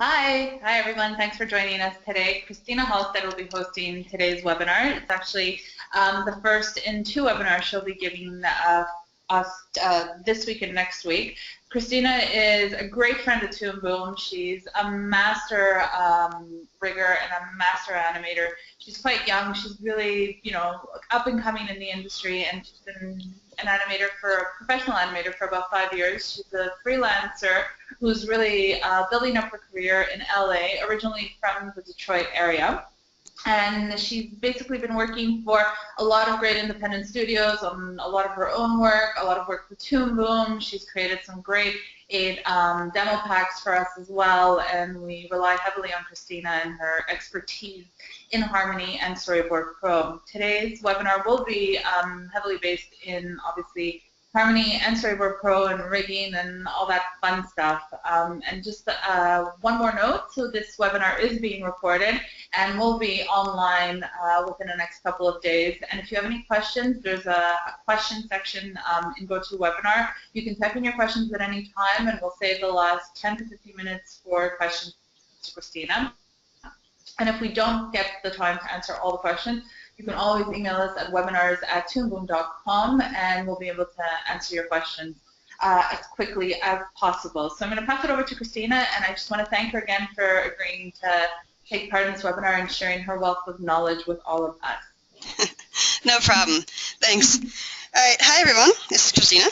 Hi everyone. Thanks for joining us today. Christina Halstead will be hosting today's webinar. It's actually the first in two webinars she'll be giving us this week and next week. Christina is a great friend of Toon. She's a master rigger and a master animator. She's quite young. She's really, up and coming in the industry, and she's been an animator a professional animator for about 5 years. She's a freelancer who's really building up her career in LA, originally from the Detroit area. And she's basically been working for a lot of great independent studios on a lot of her own work, a lot of work for Toon. She's created some great demo packs for us as well, and we rely heavily on Christina and her expertise in Harmony and Storyboard Pro. Today's webinar will be heavily based in, obviously, Harmony and Storyboard Pro and rigging and all that fun stuff. And just one more note, so this webinar is being recorded and will be online within the next couple of days. And if you have any questions, there's a question section in GoToWebinar. You can type in your questions at any time, and we'll save the last 10 to 15 minutes for questions to Christina. And if we don't get the time to answer all the questions, you can always email us at webinars@toonboom.com, and we'll be able to answer your questions as quickly as possible. So I'm going to pass it over to Christina, and I just want to thank her again for agreeing to take part in this webinar and sharing her wealth of knowledge with all of us. No problem. Thanks. All right. Hi, everyone. This is Christina.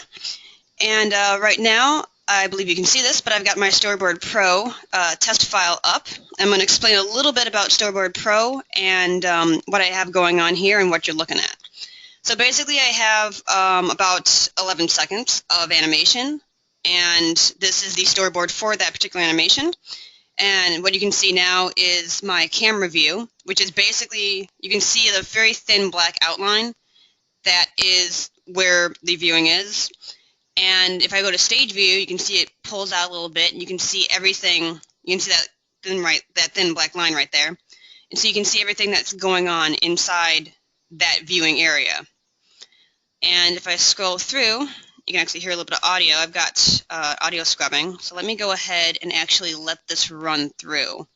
And right now, I believe you can see this, but I've got my Storyboard Pro test file up. I'm going to explain a little bit about Storyboard Pro and what I have going on here and what you're looking at. So basically, I have about 11 seconds of animation, and this is the storyboard for that particular animation. And what you can see now is my camera view, which is basically, you can see the very thin black outline. That is where the viewing is. And if I go to stage view, you can see it pulls out a little bit, and you can see everything. You can see that thin black line right there. And so you can see everything that's going on inside that viewing area. And if I scroll through, you can actually hear a little bit of audio. I've got audio scrubbing. So let me go ahead and actually let this run through.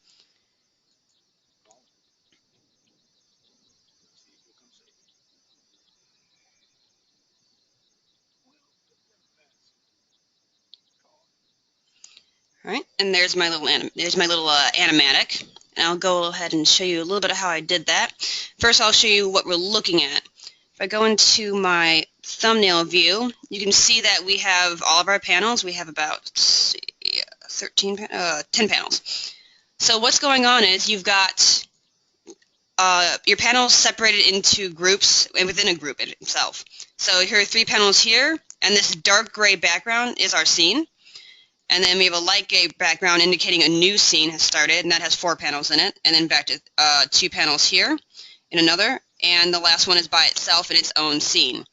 All right, and there's my little animatic, and I'll go ahead and show you a little bit of how I did that. First, I'll show you what we're looking at. If I go into my thumbnail view, you can see that we have all of our panels. We have about 10 panels. So what's going on is you've got your panels separated into groups and within a group itself. So here are 3 panels here, and this dark gray background is our scene. And then we have a light gray background indicating a new scene has started, and that has 4 panels in it. And then back to 2 panels here in another. And the last one is by itself in its own scene.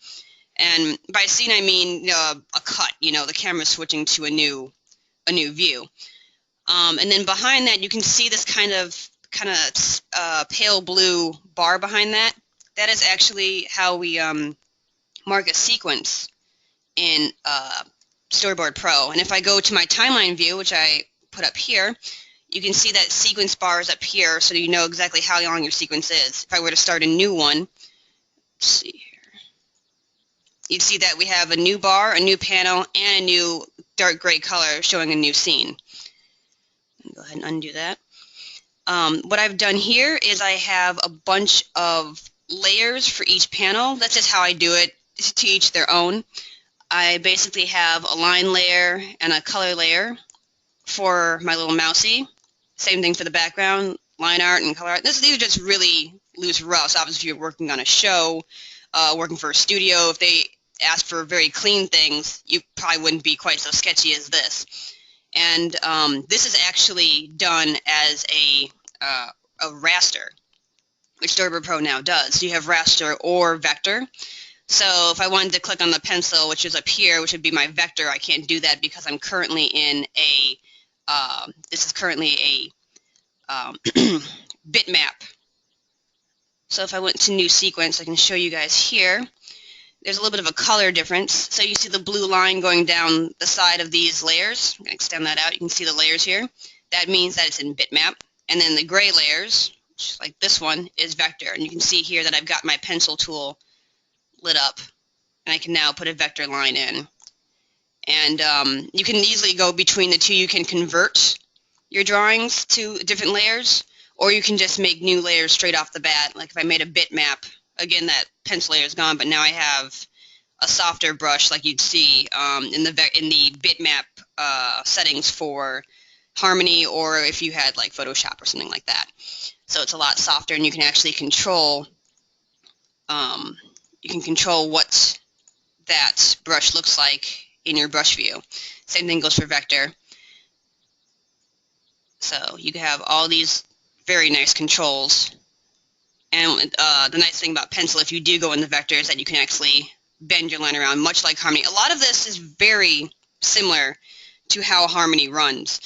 And by scene, I mean a cut. The camera switching to a new view. And then behind that, you can see this kind of pale blue bar behind that. That is actually how we mark a sequence in Storyboard Pro. And if I go to my timeline view, which I put up here, you can see that sequence bar is up here, so you know exactly how long your sequence is. If I were to start a new one, let's see here, you'd see that we have a new bar, a new panel, and a new dark gray color showing a new scene. Go ahead and undo that. What I've done here is I have a bunch of layers for each panel. That's just how I do it, to each their own. I basically have a line layer and a color layer for my little mousey. Same thing for the background, line art and color art. These are just really loose roughs. Obviously, if you're working on a show, working for a studio, if they ask for very clean things, you probably wouldn't be quite so sketchy as this. And this is actually done as a raster, which Storyboard Pro now does. So you have raster or vector. So if I wanted to click on the pencil, which is up here, which would be my vector, I can't do that because I'm currently in a, this is currently a bitmap. So if I went to new sequence, I can show you guys here. There's a little bit of a color difference. So you see the blue line going down the side of these layers. I'm going to extend that out. You can see the layers here. that means that it's in bitmap. And then the gray layers, which like this one, is vector. And you can see here that I've got my pencil tool lit up, and I can now put a vector line in. And you can easily go between the two. You can convert your drawings to different layers, or you can just make new layers straight off the bat. Like if I made a bitmap, again, that pencil layer is gone, but now I have a softer brush like you'd see in the bitmap settings for Harmony, or if you had like Photoshop or something like that. So it's a lot softer, and you can actually control what that brush looks like in your brush view. Same thing goes for vector. So you have all these very nice controls. And the nice thing about pencil, if you do go in the vector, is that you can actually bend your line around, much like Harmony. A lot of this is very similar to how Harmony runs.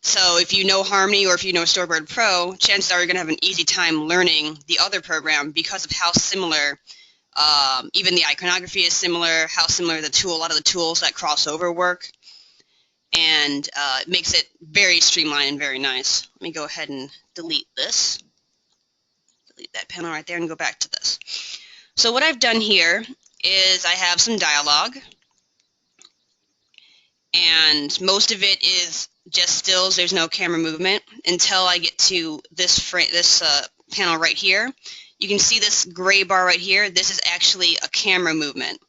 So if you know Harmony, or if you know Storyboard Pro, chances are you're going to have an easy time learning the other program because of how similar, even the iconography is similar, how similar a lot of the tools that cross over work. And it makes it very streamlined and very nice. Let me go ahead and delete this. Delete that panel right there and go back to this. So what I've done here is I have some dialogue, and most of it is just stills. There's no camera movement until I get to this panel right here. You can see this gray bar right here. This is actually a camera movement,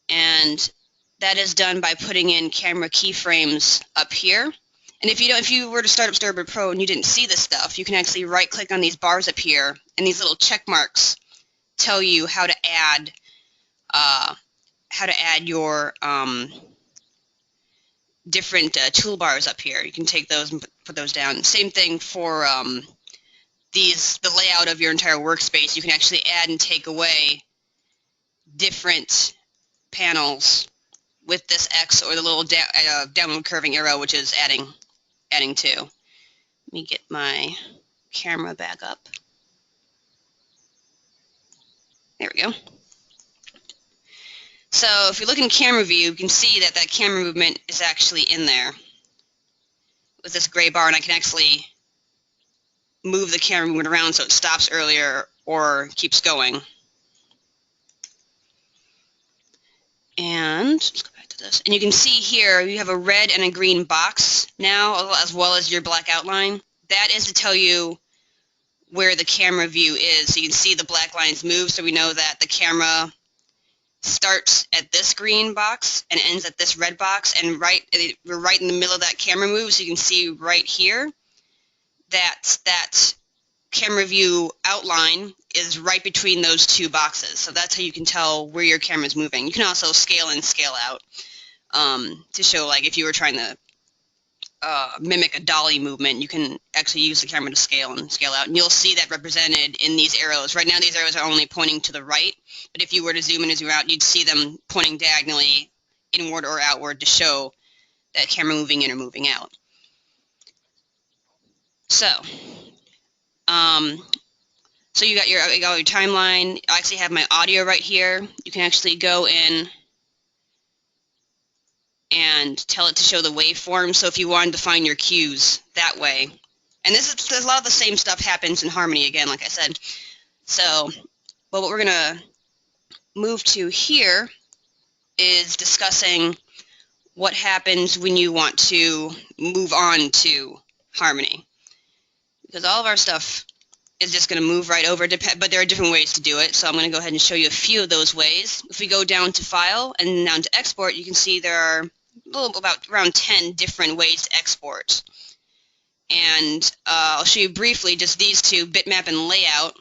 and that is done by putting in camera keyframes up here. And if you were to start up Storyboard Pro and you didn't see this stuff, you can actually right-click on these bars up here, and these little check marks tell you how to add your different toolbars up here. You can take those and put those down. Same thing for the layout of your entire workspace. You can actually add and take away different panels with this X or the little downward curving arrow, which is adding to. Let me get my camera back up. There we go. So if you look in camera view, you can see that that camera movement is actually in there with this gray bar, and I can actually move the camera movement around so it stops earlier or keeps going. And let's go back to this. And you can see here you have a red and a green box now, as well as your black outline. That is to tell you where the camera view is. So you can see the black lines move, so we know that the camera starts at this green box and ends at this red box, and we're right in the middle of that camera move, so you can see right here that that camera view outline is right between those two boxes. So that's how you can tell where your camera is moving. You can also scale in, scale out to show, like, if you were trying to mimic a dolly movement, you can actually use the camera to scale and scale out. And you'll see that represented in these arrows. Right now these arrows are only pointing to the right, but if you were to zoom in and zoom out, you'd see them pointing diagonally inward or outward to show that camera moving in or moving out. So, so you got your timeline. I actually have my audio right here. You can actually go in and tell it to show the waveform. So if you wanted to find your cues that way, and there's a lot of the same stuff happens in Harmony again, like I said. So, but what we're gonna move to here is discussing what happens when you want to move on to Harmony, because all of our stuff is just going to move right over, but there are different ways to do it. So I'm going to go ahead and show you a few of those ways. If we go down to File and down to Export, you can see there are around 10 different ways to export. And I'll show you briefly just these two, bitmap and layout.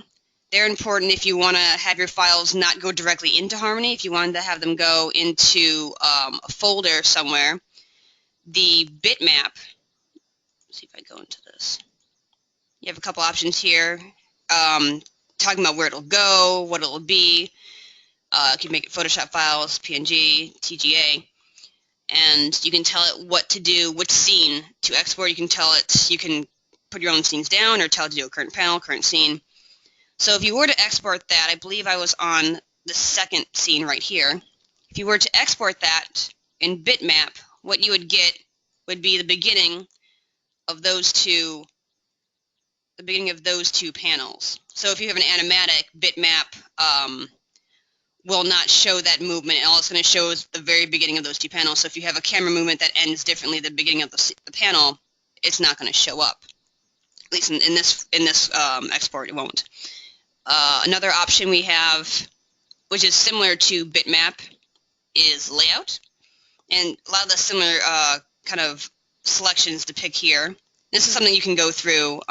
They're important if you want to have your files not go directly into Harmony. If you wanted to have them go into a folder somewhere, the bitmap, let's see if I go into this. You have a couple options here, talking about where it'll go, what it'll be. You can make it Photoshop files, PNG, TGA, and you can tell it what to do, which scene to export. You can tell it, you can put your own scenes down or tell it to do a current panel, current scene. So if you were to export that, I believe I was on the second scene right here. If you were to export that in bitmap, what you would get would be the beginning of those two, panels. So if you have an animatic, bitmap will not show that movement. All it's going to show is the very beginning of those two panels. So if you have a camera movement that ends differently at the beginning of the panel, it's not going to show up. At least in this export, it won't. Another option we have, which is similar to bitmap, is layout. And a lot of the similar kind of selections to pick here. This is something you can go through,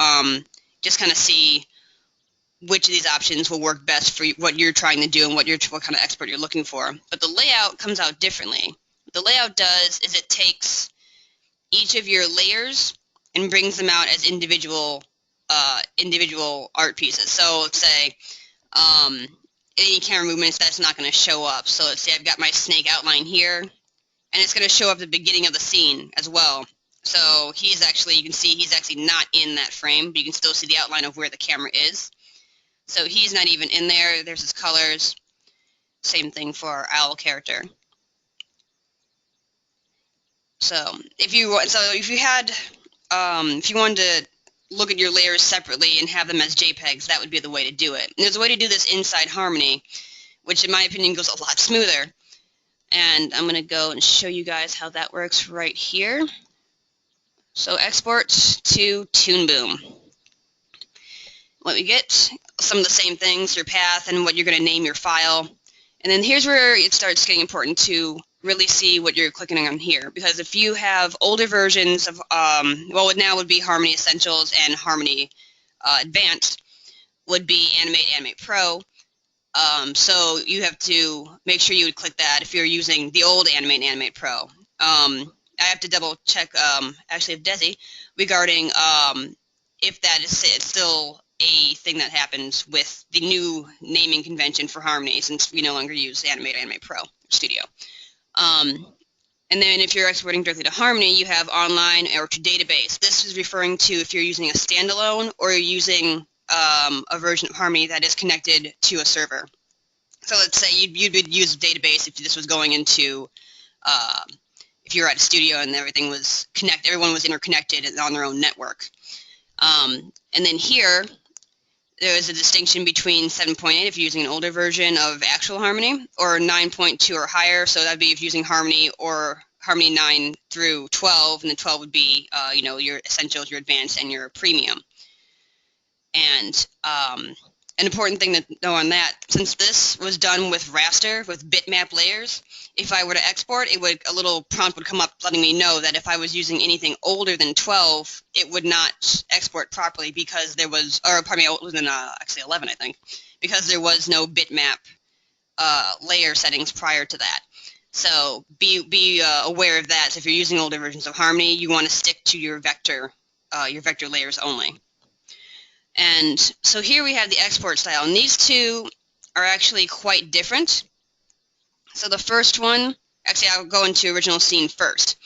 just kind of see which of these options will work best for what you're trying to do and what kind of export you're looking for. But the layout comes out differently. What the layout does is it takes each of your layers and brings them out as individual art pieces. So let's say any camera movements, that's not going to show up. So let's say I've got my snake outline here, and it's going to show up at the beginning of the scene as well. So you can see he's actually not in that frame, but you can still see the outline of where the camera is. So he's not even in there. There's his colors. Same thing for our owl character. So if you wanted to look at your layers separately and have them as JPEGs, that would be the way to do it. And there's a way to do this inside Harmony, which in my opinion goes a lot smoother. And I'm going to go and show you guys how that works right here. So export to Toon Boom. What we get, some of the same things, your path and what you're going to name your file. And then here's where it starts getting important to really see what you're clicking on here. Because if you have older versions of, well, now would be Harmony Essentials and Harmony Advanced, would be Animate Pro. So you have to make sure you would click that if you're using the old Animate Pro. I have to double check, actually, with Desi regarding if that is still a thing that happens with the new naming convention for Harmony, since we no longer use Animate Pro Studio. And then if you're exporting directly to Harmony, you have online or to database. This is referring to if you're using a standalone or you're using a version of Harmony that is connected to a server. So let's say you would use a database if this was going into, if you're at a studio and everything was everyone was interconnected and on their own network. And then here, there is a distinction between 7.8 if you're using an older version of actual Harmony, or 9.2 or higher. So that'd be if you're using Harmony or Harmony 9 through 12, and then 12 would be, your Essentials, your Advanced, and your Premium. And an important thing to know on that, since this was done with raster, with bitmap layers, if I were to export, a little prompt would come up letting me know that if I was using anything older than 12, it would not export properly because there was, or pardon me, it was in actually 11, I think, because there was no bitmap layer settings prior to that. So be aware of that. So if you're using older versions of Harmony, you want to stick to your vector layers only. And so here we have the export style, and these two are actually quite different. So the first one, actually I'll go into original scene first.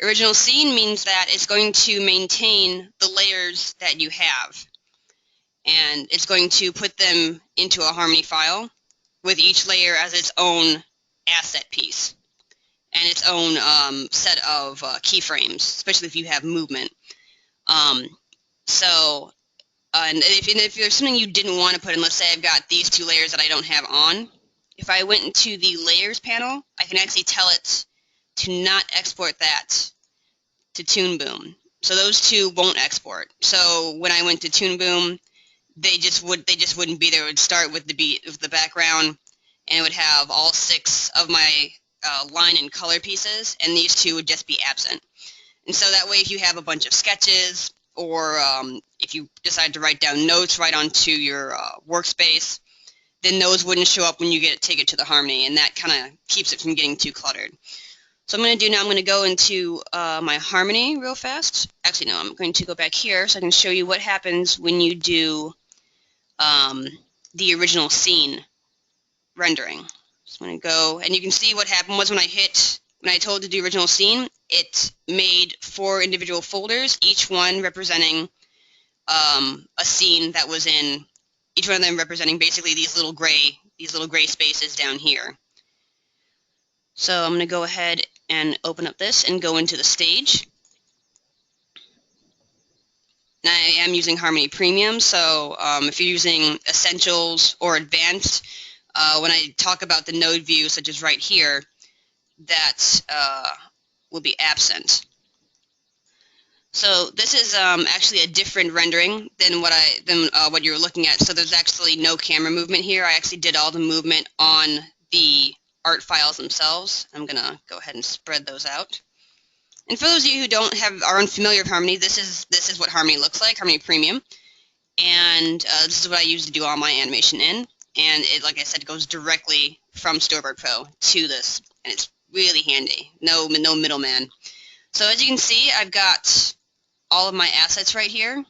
Original scene means that it's going to maintain the layers that you have, and it's going to put them into a Harmony file with each layer as its own asset piece and its own set of keyframes, especially if you have movement. And if there's something you didn't want to put in, let's say I've got these two layers that I don't have on, if I went into the Layers panel, I can actually tell it to not export that to Toon Boom. So those two won't export. So when I went to Toon Boom, they just wouldn't be there. It would start with the background, and it would have all 6 of my line and color pieces, and these two would just be absent. And so that way, if you have a bunch of sketches, or if you decide to write down notes right onto your workspace, then those wouldn't show up when you take it to the Harmony, and that kind of keeps it from getting too cluttered. So I'm going to go into my Harmony real fast. Actually, no, I'm going to go back here so I can show you what happens when you do the original scene rendering. So I'm going to go, and you can see what happened was when I told it to do original scene, it made 4 individual folders, each one representing a scene that was in, each one of them representing basically these little gray spaces down here. So I'm going to go ahead and open up this and go into the stage. I am using Harmony Premium, so if you're using Essentials or Advanced, when I talk about the node view, such as right here, that will be absent. So this is actually a different rendering than what you were looking at. So there's actually no camera movement here. I actually did all the movement on the art files themselves. I'm gonna go ahead and spread those out. And for those of you who are unfamiliar with Harmony, this is what Harmony looks like, Harmony Premium, and this is what I use to do all my animation in. And it, like I said, goes directly from Storyboard Pro to this, and it's really handy. No middleman. So as you can see, I've got all of my assets right here.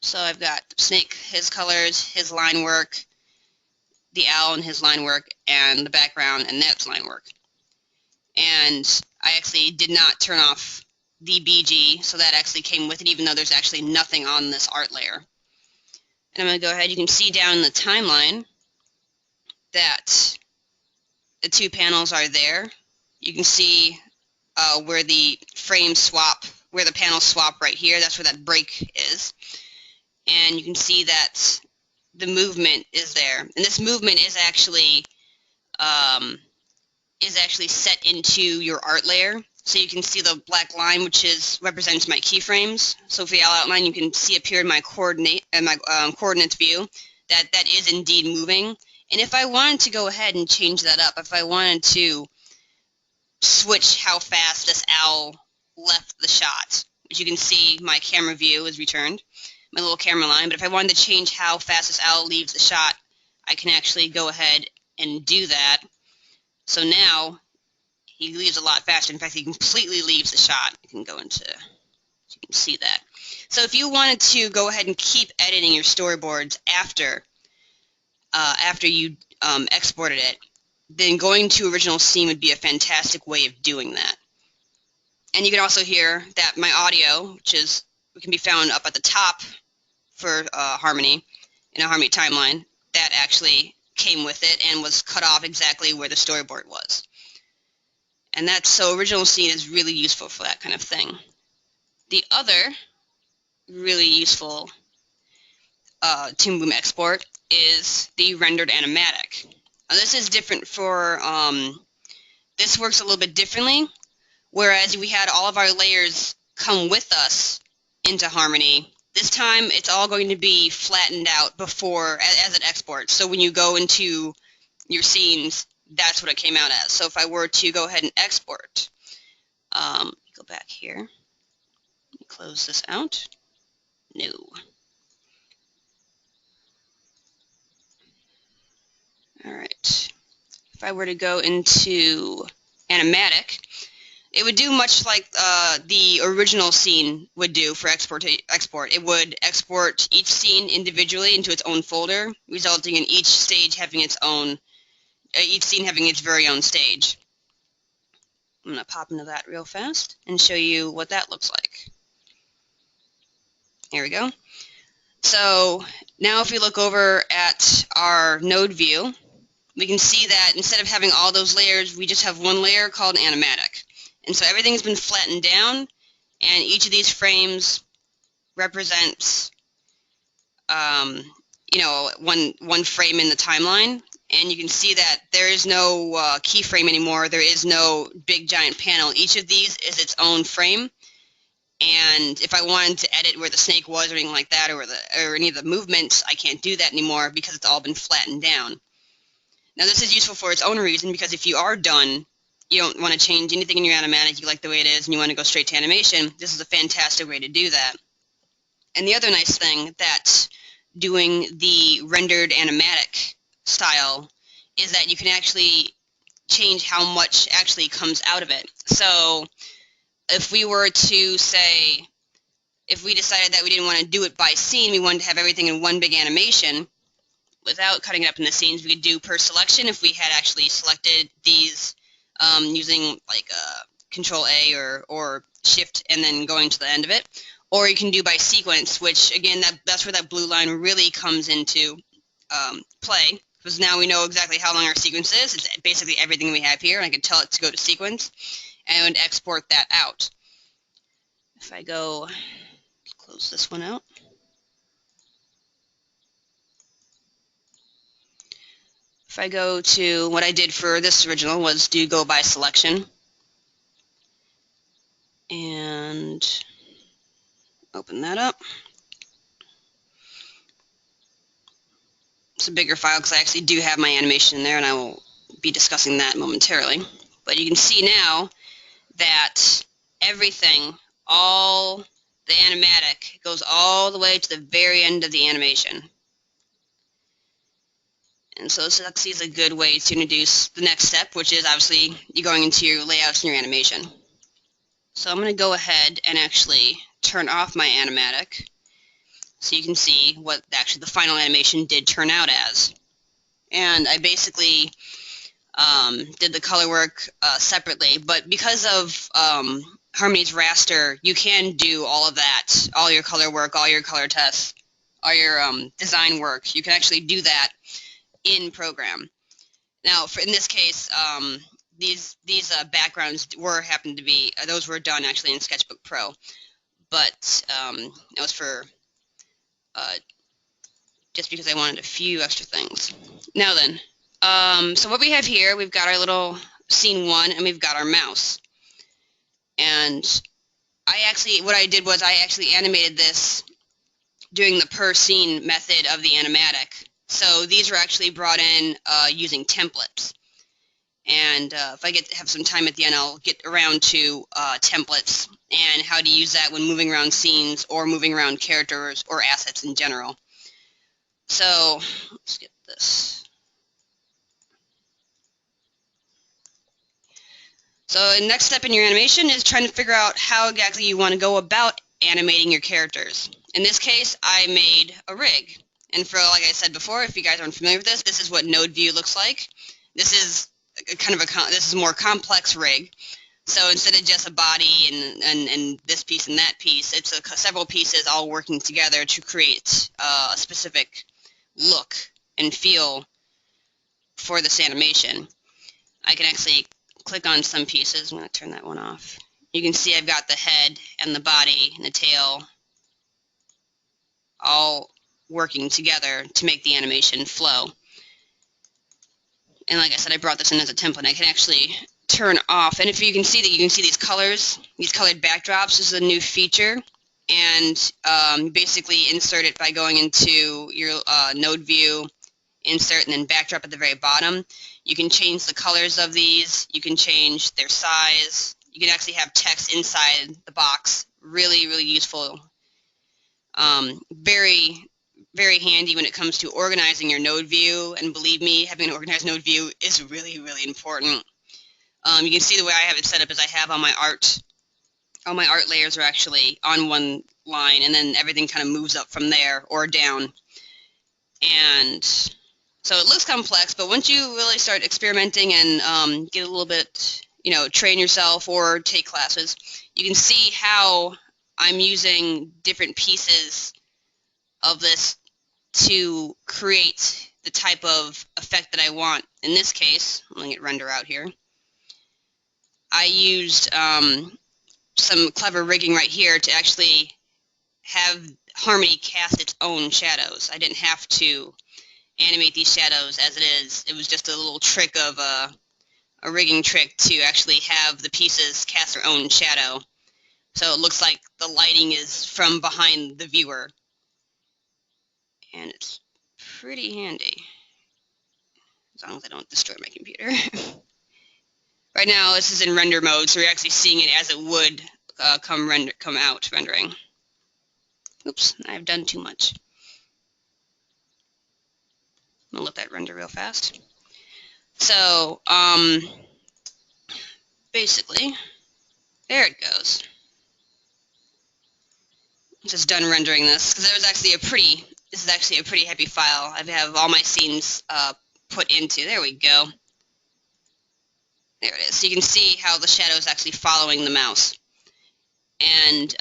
So I've got Snake, his colors, his line work, the owl and his line work, and the background and that's line work. And I actually did not turn off the BG, so that actually came with it, even though there's actually nothing on this art layer. And I'm going to go ahead, you can see down in the timeline that the two panels are there. You can see where the frames swap, where the panels swap right here. That's where that break is. And you can see that the movement is there. And this movement is actually set into your art layer. So you can see the black line, which represents my keyframes. So for the outline, you can see up here in my coordinates view that is indeed moving. And if I wanted to go ahead and change that up, if I wanted to switch how fast this owl left the shot, which you can see my camera view is returned, my little camera line, but if I wanted to change how fast this owl leaves the shot, I can actually go ahead and do that. So now he leaves a lot faster. In fact, he completely leaves the shot. You can go into, so you can see that. So if you wanted to go ahead and keep editing your storyboards after you exported it, then going to original scene would be a fantastic way of doing that. And you can also hear that my audio, which can be found up at the top for Harmony, in a Harmony timeline, that actually came with it and was cut off exactly where the storyboard was. And so original scene is really useful for that kind of thing. The other really useful Toon Boom export is the rendered animatic. Now this is different for, this works a little bit differently, whereas we had all of our layers come with us into Harmony. This time it's all going to be flattened out as it exports. So when you go into your scenes, that's what it came out as. So if I were to go ahead and export, go back here, let me close this out. No. All right. If I were to go into Animatic, it would do much like the original scene would do for export. It would export each scene individually into its own folder, resulting in each stage having its own, each scene having its very own stage. I'm going to pop into that real fast and show you what that looks like. Here we go. So now if we look over at our node view, we can see that instead of having all those layers, we just have one layer called Animatic. And so everything has been flattened down, and each of these frames represents, one frame in the timeline. And you can see that there is no keyframe anymore. There is no big giant panel. Each of these is its own frame. And if I wanted to edit where the snake was or anything like that, or any of the movements, I can't do that anymore because it's all been flattened down. Now this is useful for its own reason, because if you are done, you don't want to change anything in your animatic, you like the way it is, and you want to go straight to animation, this is a fantastic way to do that. And the other nice thing that doing the rendered animatic style is that you can actually change how much actually comes out of it. So if we were to say, if we decided that we didn't want to do it by scene, we wanted to have everything in one big animation without cutting it up in the scenes, we could do per selection if we had actually selected these using like Control A or Shift and then going to the end of it. Or you can do by sequence, which again, that's where that blue line really comes into play, because now we know exactly how long our sequence is. It's basically everything we have here, and I can tell it to go to sequence, and it would export that out. If I go, close this one out. If I go to what I did for this original was do go by selection and open that up. It's a bigger file because I actually do have my animation in there, and I will be discussing that momentarily. But you can see now that everything, all the animatic, goes all the way to the very end of the animation. And so this actually is a good way to introduce the next step, which is obviously you're going into your layouts and your animation. So I'm going to go ahead and actually turn off my animatic so you can see what actually the final animation did turn out as. And I basically did the color work separately, but because of Harmony's raster, you can do all of that, all your color work, all your color tests, all your design work. You can actually do that in program. Now, in this case, these backgrounds happened to be those were done actually in Sketchbook Pro, but that was for just because I wanted a few extra things. Now then, so what we have here, we've got our little scene 1, and we've got our mouse. And what I did was I actually animated this doing the per scene method of the animatic. So these were actually brought in using templates. And if I have some time at the end, I'll get around to templates and how to use that when moving around scenes or moving around characters or assets in general. So let's get this. So the next step in your animation is trying to figure out how exactly you want to go about animating your characters. In this case, I made a rig. And for, like I said before, if you guys aren't familiar with this, this is what node view looks like. This is this is a more complex rig. So instead of just a body and this piece and that piece, it's several pieces all working together to create a specific look and feel for this animation. I can actually click on some pieces. I'm going to turn that one off. You can see I've got the head and the body and the tail all working together to make the animation flow. And like I said, I brought this in as a template. I can actually turn off, and if you can see that, you can see these colors, these colored backdrops. This is a new feature, and basically insert it by going into your node view, insert, and then backdrop at the very bottom. You can change the colors of these. You can change their size. You can actually have text inside the box. Really, really useful. Very, very handy when it comes to organizing your node view, and believe me, having an organized node view is really, really important. You can see the way I have it set up is I have all my art layers are actually on one line, and then everything kind of moves up from there or down. And so it looks complex, but once you really start experimenting and get a little bit, train yourself or take classes, you can see how I'm using different pieces of this to create the type of effect that I want. In this case, I'm going to get render out here. I used some clever rigging right here to actually have Harmony cast its own shadows. I didn't have to animate these shadows as it is. It was just a little trick of a rigging trick to actually have the pieces cast their own shadow. So it looks like the lighting is from behind the viewer. And it's pretty handy, as long as I don't destroy my computer. Right now, this is in render mode, so we're actually seeing it as it would come out rendering. Oops, I've done too much. I'm gonna let that render real fast. So, basically, there it goes. Just done rendering this, because this is actually a pretty happy file. I have all my scenes put into. There we go. There it is. So you can see how the shadow is actually following the mouse. And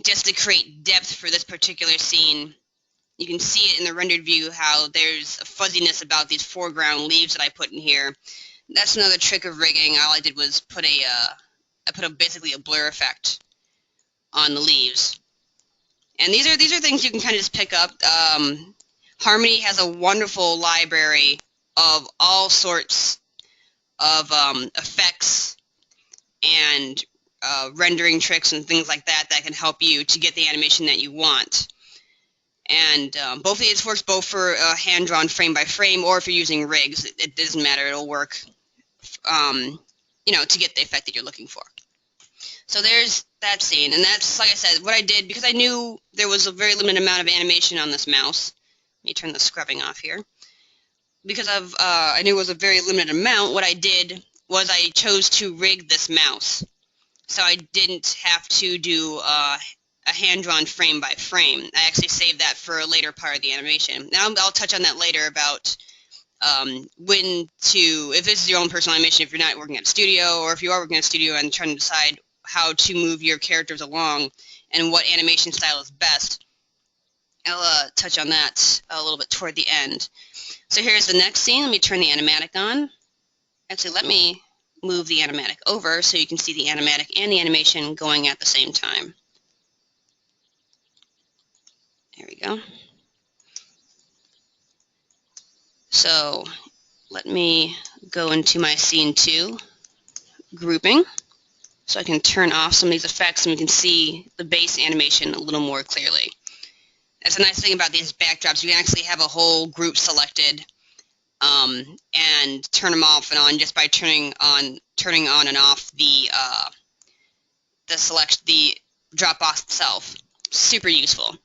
just to create depth for this particular scene, you can see it in the rendered view how there's a fuzziness about these foreground leaves that I put in here. That's another trick of rigging. All I did was put basically a blur effect on the leaves. And these are things you can kind of just pick up. Harmony has a wonderful library of all sorts of effects and rendering tricks and things like that that can help you to get the animation that you want. And both of these works both for hand-drawn frame by frame, or if you're using rigs, it doesn't matter. It'll work, you know, to get the effect that you're looking for. So there's that scene, and that's, like I said, what I did, because I knew there was a very limited amount of animation on this mouse. Let me turn the scrubbing off here. Because I knew it was a very limited amount, what I did was I chose to rig this mouse. So I didn't have to do a hand-drawn frame by frame. I actually saved that for a later part of the animation. Now I'll touch on that later about when to, if this is your own personal animation, if you're not working at a studio, or if you are working at a studio and trying to decide how to move your characters along and what animation style is best. I'll touch on that a little bit toward the end. So here's the next scene. Let me turn the animatic on. Actually, let me move the animatic over so you can see the animatic and the animation going at the same time. There we go. So let me go into my scene 2 grouping so I can turn off some of these effects and we can see the base animation a little more clearly. That's a nice thing about these backdrops. You can actually have a whole group selected and turn them off and on just by turning on and off the drop box itself. Super useful.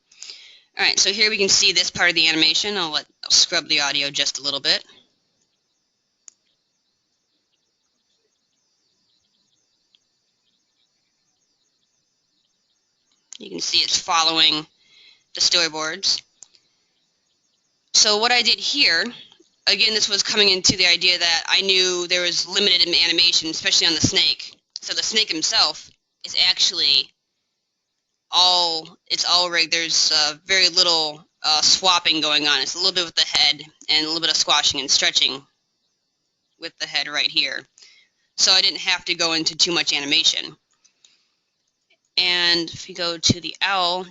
All right, so here we can see this part of the animation. I'll scrub the audio just a little bit. You can see it's following the storyboards. So what I did here, again, this was coming into the idea that I knew there was limited animation, especially on the snake. So the snake himself is actually it's all rigged. There's very little swapping going on. It's a little bit with the head and a little bit of squashing and stretching with the head right here. So I didn't have to go into too much animation. And if you go to the owl,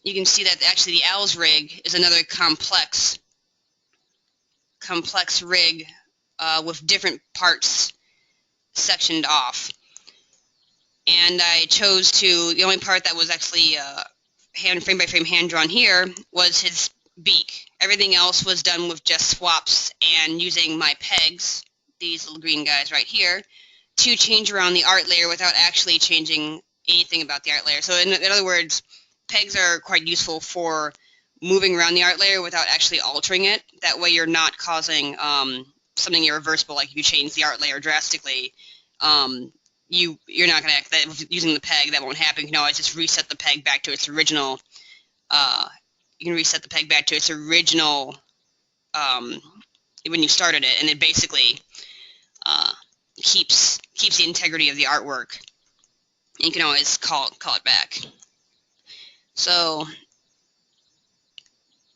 you can see that actually the owl's rig is another complex rig with different parts sectioned off. And I chose the only part that was actually frame by frame hand drawn here was his beak. Everything else was done with just swaps and using my pegs, these little green guys right here, to change around the art layer without actually changing anything about the art layer. So in other words, pegs are quite useful for moving around the art layer without actually altering it. That way you're not causing something irreversible, like if you change the art layer drastically, you're not going to, using the peg, that won't happen. You can always just reset the peg back to its original, when you started it, and it basically keeps the integrity of the artwork. And you can always call it back. So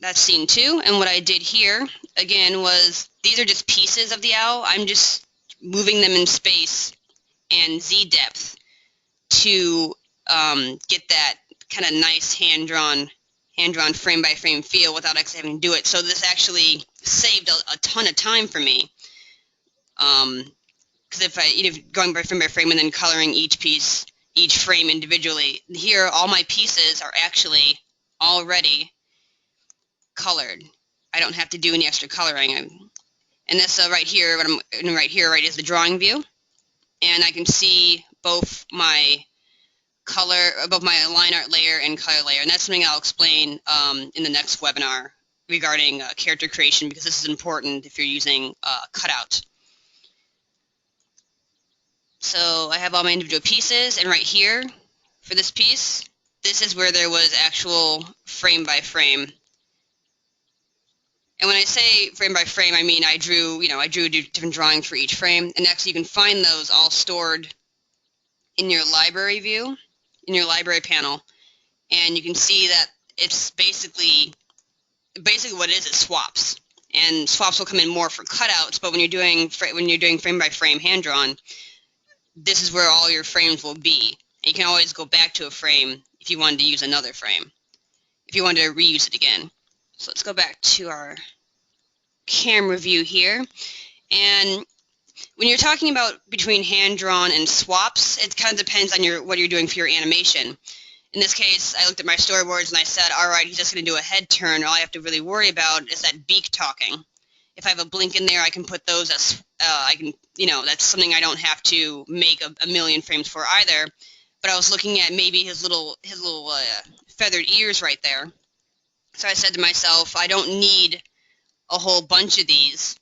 that's scene 2, and what I did here, again, was these are just pieces of the owl. I'm just moving them in space and Z-depth to get that kind of nice hand-drawn frame-by-frame feel without actually having to do it. So this actually saved a ton of time for me. Because if I, going by frame and then coloring each frame individually, here all my pieces are actually already colored. I don't have to do any extra coloring. And this right here, what I'm doing right here, is the drawing view, and I can see both my line art layer and color layer, and that's something I'll explain in the next webinar regarding character creation, because this is important if you're using cutout. So I have all my individual pieces, and right here for this piece, this is where there was actual frame by frame. And when I say frame by frame, I mean I drew different drawings for each frame, and actually you can find those all stored in your library view, in your library panel, and you can see that it's basically what it is swaps. And swaps will come in more for cutouts, but when you're doing frame by frame hand drawn, this is where all your frames will be. And you can always go back to a frame if you wanted to use another frame, if you wanted to reuse it again. So let's go back to our camera view here. And when you're talking about between hand-drawn and swaps, it kind of depends on what you're doing for your animation. In this case, I looked at my storyboards and I said, all right, he's just going to do a head turn. All I have to really worry about is that beak talking. If I have a blink in there, I can put those as, that's something I don't have to make a million frames for either. But I was looking at maybe his little feathered ears right there. So I said to myself, I don't need a whole bunch of these.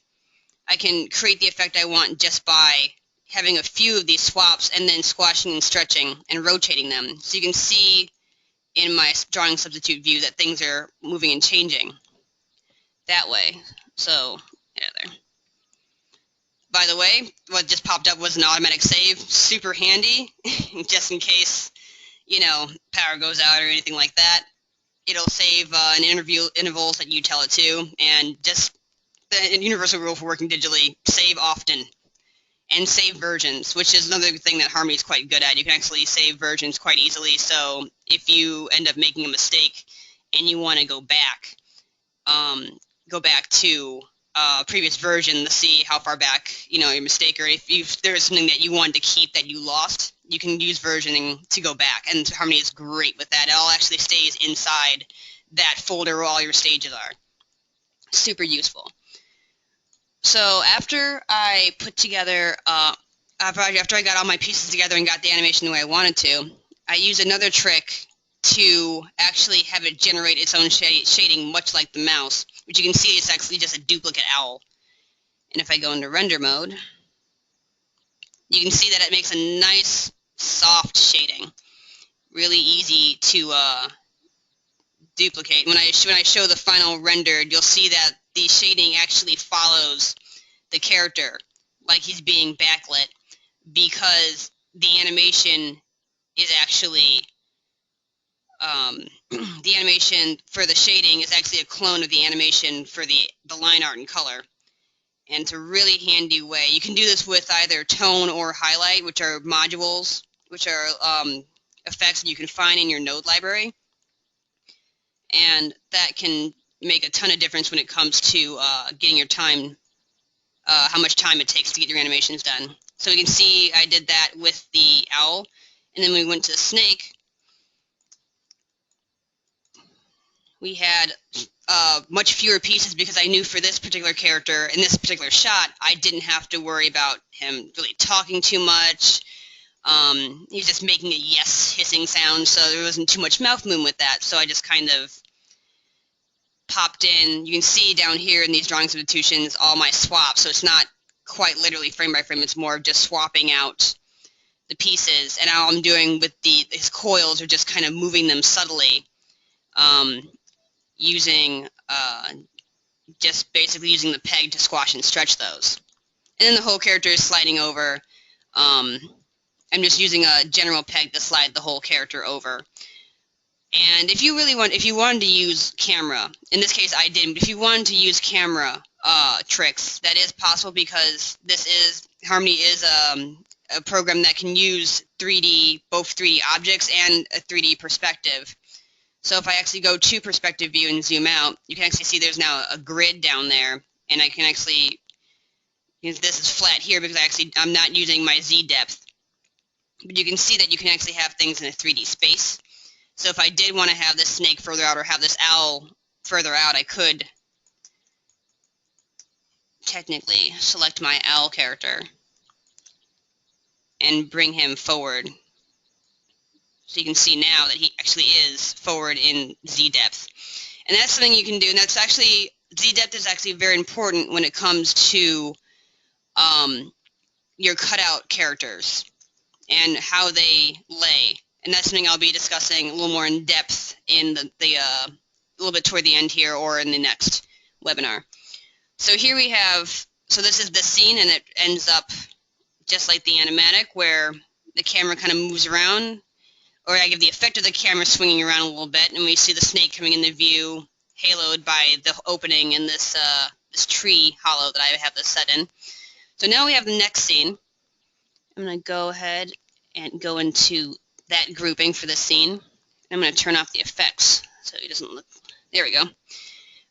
I can create the effect I want just by having a few of these swaps and then squashing and stretching and rotating them. So you can see in my drawing substitute view that things are moving and changing that way. So, yeah, there. By the way, what just popped up was an automatic save. Super handy, just in case, power goes out or anything like that. It'll save intervals that you tell it to, and just the universal rule for working digitally, save often. And save versions, which is another thing that Harmony is quite good at. You can actually save versions quite easily, so if you end up making a mistake and you want to go back to a previous version to see how far back, your mistake, or if there's something that you wanted to keep that you lost, you can use versioning to go back, and Harmony is great with that. It all actually stays inside that folder where all your stages are. Super useful. So after I put together, after I got all my pieces together and got the animation the way I wanted to, I used another trick to actually have it generate its own shading, much like the mouse, which you can see is actually just a duplicate owl. And if I go into render mode, you can see that it makes a nice, soft shading. Really easy to duplicate. When I show the final rendered, you'll see that the shading actually follows the character like he's being backlit, because the animation is actually the animation for the shading is actually a clone of the animation for the line art and color. And it's a really handy way. You can do this with either tone or highlight, which are modules, which are effects that you can find in your node library. And that can make a ton of difference when it comes to getting your time, how much time it takes to get your animations done. So we can see I did that with the owl, and then we went to the snake. We had much fewer pieces because I knew for this particular character, in this particular shot, I didn't have to worry about him really talking too much. He was just making a yes hissing sound, so there wasn't too much mouth movement with that, so I just kind of popped in. You can see down here in these drawing substitutions all my swaps, so it's not quite literally frame by frame, it's more just swapping out the pieces, and all I'm doing with his coils are just kind of moving them subtly, just basically using the peg to squash and stretch those. And then the whole character is sliding over. I'm just using a general peg to slide the whole character over. And if you wanted to use camera, in this case I didn't, but if you wanted to use camera tricks, that is possible, because Harmony is a program that can use both 3D objects and a 3D perspective. So if I actually go to perspective view and zoom out, you can actually see there's now a grid down there, and I can actually, this is flat here because I'm not using my Z depth, but you can see that you can actually have things in a 3D space. So if I did want to have this snake further out or have this owl further out, I could technically select my owl character and bring him forward. So you can see now that he actually is forward in Z depth. And that's something you can do, and that's actually, Z depth is actually very important when it comes to your cutout characters and how they lay. And that's something I'll be discussing a little more in depth in a little bit toward the end here or in the next webinar. So here we have, so this is the scene, and it ends up just like the animatic, where the camera kind of moves around, or I give the effect of the camera swinging around a little bit, and we see the snake coming into view, haloed by the opening in this tree hollow that I have this set in. So now we have the next scene. I'm going to go ahead and go into that grouping for the scene. I'm going to turn off the effects so it doesn't look, there we go.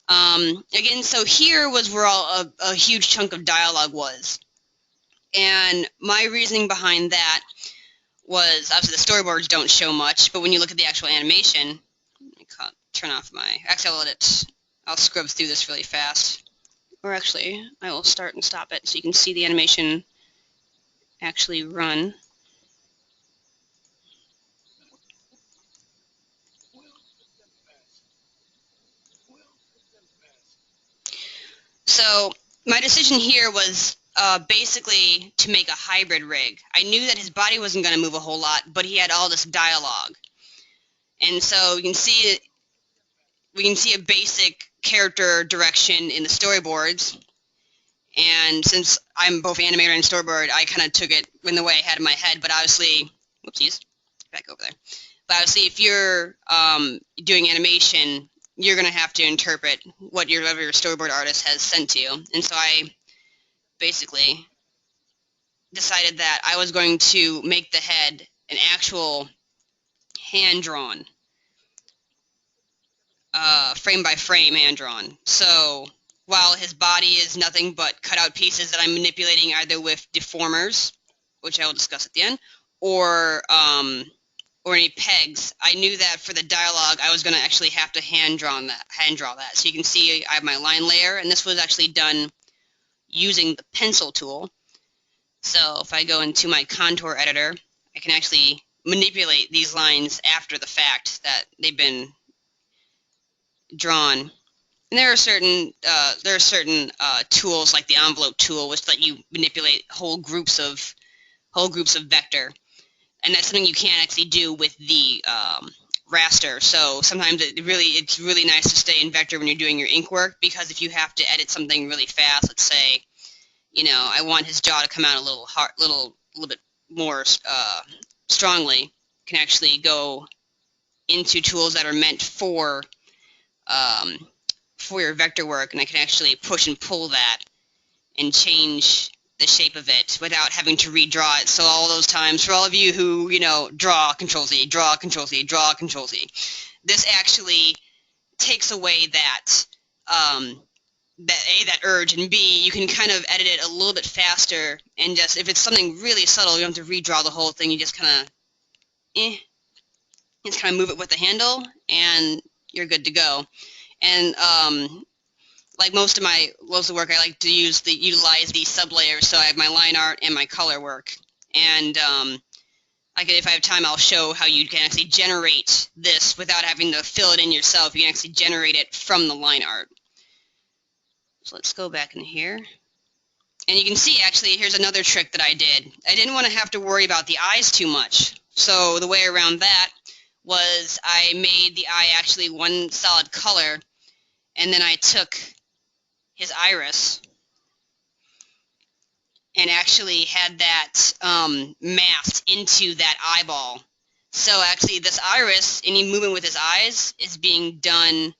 Again, so here was where all a huge chunk of dialogue was. And my reasoning behind that was, obviously the storyboards don't show much, but when you look at the actual animation, turn off my, actually I'll scrub through this really fast. Or actually, I will start and stop it so you can see the animation actually run. So my decision here was basically to make a hybrid rig. I knew that his body wasn't going to move a whole lot, but he had all this dialogue. And so we can see a basic character direction in the storyboards. And since I'm both animator and storyboard, I kind of took it in the way I had in my head. But obviously, whoopsies, back over there. But obviously, if you're doing animation, you're going to have to interpret what your storyboard artist has sent to you. And so I basically decided that I was going to make the head an actual hand-drawn, frame-by-frame hand-drawn. So while his body is nothing but cut-out pieces that I'm manipulating either with deformers, which I will discuss at the end, or any pegs, I knew that for the dialogue I was going to actually have to hand draw that. So you can see I have my line layer, and this was actually done using the pencil tool. So if I go into my contour editor, I can actually manipulate these lines after the fact that they've been drawn. And there are certain tools like the envelope tool, which let you manipulate whole groups of vector, and that's something you can't actually do with the raster. So sometimes it's really nice to stay in vector when you're doing your ink work, because if you have to edit something really fast, let's say, I want his jaw to come out a little bit more strongly, you can actually go into tools that are meant for your vector work, and I can actually push and pull that and change the shape of it without having to redraw it. So all those times, for all of you who, draw Control-Z, draw Control-Z, draw Control-Z, this actually takes away that that urge, and B, you can kind of edit it a little bit faster, and just, if it's something really subtle, you don't have to redraw the whole thing, you just kind of move it with the handle, and you're good to go. And like most of the work, I like to utilize these sub-layers, so I have my line art and my color work. And if I have time, I'll show how you can actually generate this without having to fill it in yourself. You can actually generate it from the line art. So let's go back in here. And you can see, actually, here's another trick that I did. I didn't want to have to worry about the eyes too much. So the way around that was I made the eye actually one solid color, and then I took his iris and actually had that masked into that eyeball. So actually this iris, any movement with his eyes is being done,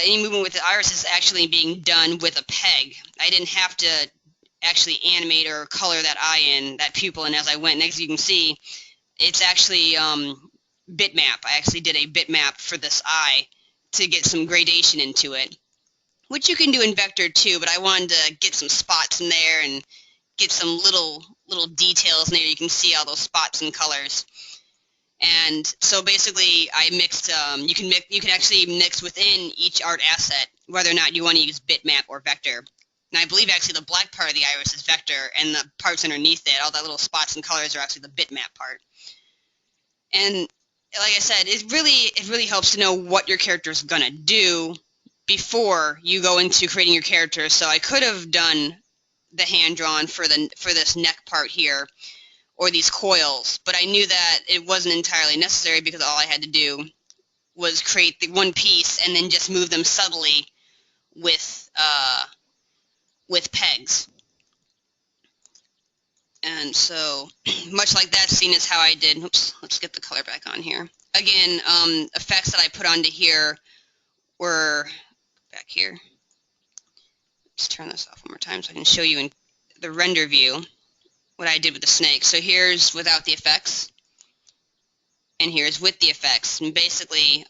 any movement with the iris is actually being done with a peg. I didn't have to actually animate or color that eye in, that pupil in as I went. And as you can see, it's actually bitmap. I actually did a bitmap for this eye to get some gradation into it, which you can do in vector too, but I wanted to get some spots in there and get some little details in there. You can see all those spots and colors. And so basically I mixed, you can actually mix within each art asset whether or not you want to use bitmap or vector. And I believe actually the black part of the iris is vector, and the parts underneath it, all the little spots and colors, are actually the bitmap part. And like I said, it really helps to know what your character is going to do before you go into creating your character. So I could have done the hand-drawn for this neck part here, or these coils, but I knew that it wasn't entirely necessary, because all I had to do was create the one piece and then just move them subtly with pegs. And so, much like that scene is how I did. Oops, let's get the color back on here. Again, effects that I put onto here were back here. Let's turn this off one more time so I can show you in the render view what I did with the snake. So here's without the effects, and here's with the effects. And basically,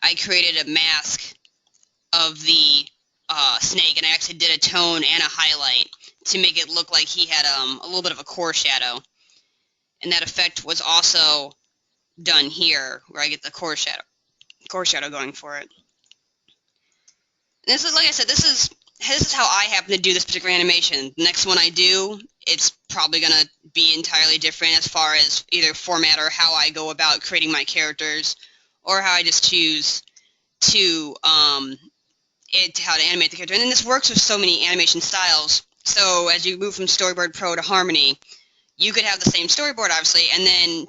I created a mask of the snake, and I actually did a tone and a highlight to make it look like he had a little bit of a core shadow. And that effect was also done here, where I get the core shadow going for it. And this is, like I said, this is how I happen to do this particular animation. The next one I do, it's probably going to be entirely different as far as either format or how I go about creating my characters, or how I just choose to how to animate the character. And then this works with so many animation styles. So as you move from Storyboard Pro to Harmony, you could have the same storyboard, obviously, and then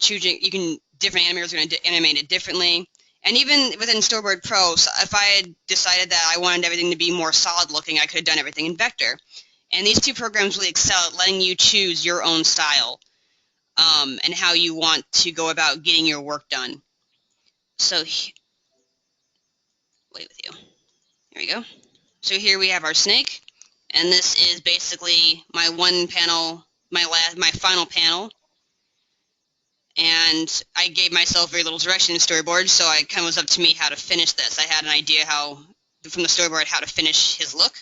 different animators are going to animate it differently. And even within Storyboard Pro, so if I had decided that I wanted everything to be more solid looking, I could have done everything in vector. And these two programs really excel at letting you choose your own style and how you want to go about getting your work done. So, wait with you. Here we go. So here we have our snake, and this is basically my one panel, my final panel. And I gave myself very little direction in storyboard, so it kind of was up to me how to finish this. I had an idea from the storyboard how to finish his look,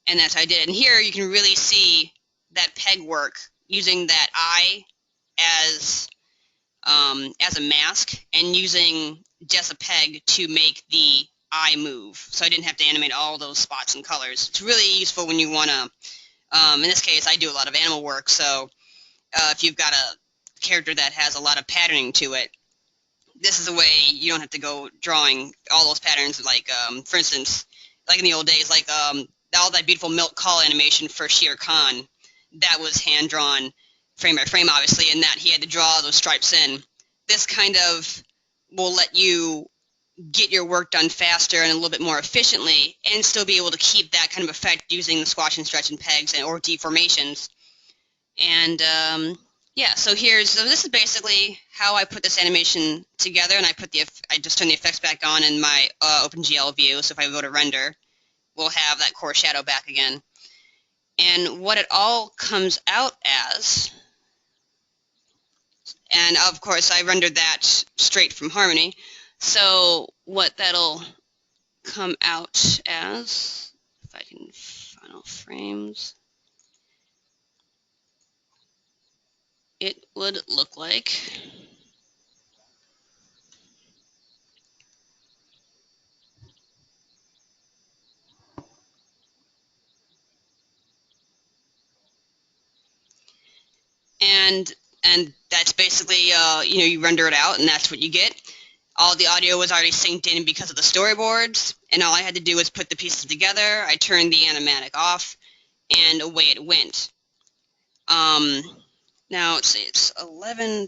and that's how I did it. And here you can really see that peg work using that eye as a mask, and using just a peg to make the eye move. So I didn't have to animate all those spots and colors. It's really useful when you want to, in this case, I do a lot of animal work, so if you've got a character that has a lot of patterning to it, this is a way you don't have to go drawing all those patterns, like for instance, like in the old days, like all that beautiful milk call animation for Shere Khan, that was hand drawn frame by frame, obviously, and that he had to draw those stripes in. This kind of will let you get your work done faster and a little bit more efficiently, and still be able to keep that kind of effect using the squash and stretch and pegs or deformations. And yeah, so this is basically how I put this animation together, and I just turn the effects back on in my OpenGL view. So if I go to render, we'll have that core shadow back again. And what it all comes out as, and of course I rendered that straight from Harmony. So what that'll come out as, if I can final frames, it would look like and that's basically you render it out, and that's what you get. All the audio was already synced in because of the storyboards, and all I had to do was put the pieces together. I turned the animatic off, and away it went. Now, let's see, it's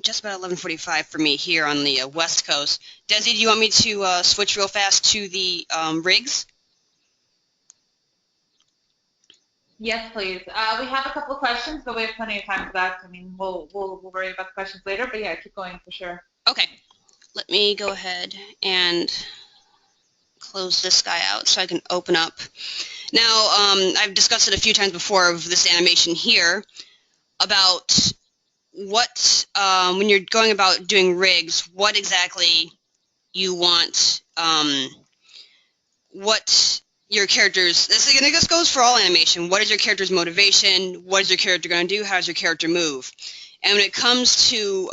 just about 11:45 for me here on the West Coast. Desi, do you want me to switch real fast to the rigs? Yes, please. We have a couple of questions, but we have plenty of time for that. I mean, we'll worry about the questions later, but yeah, keep going for sure. Okay. Let me go ahead and close this guy out so I can open up. Now, I've discussed it a few times before of this animation here about what, when you're going about doing rigs, what exactly you want, what your character's, this goes for all animation, what is your character's motivation, what is your character going to do, how does your character move? And when it comes to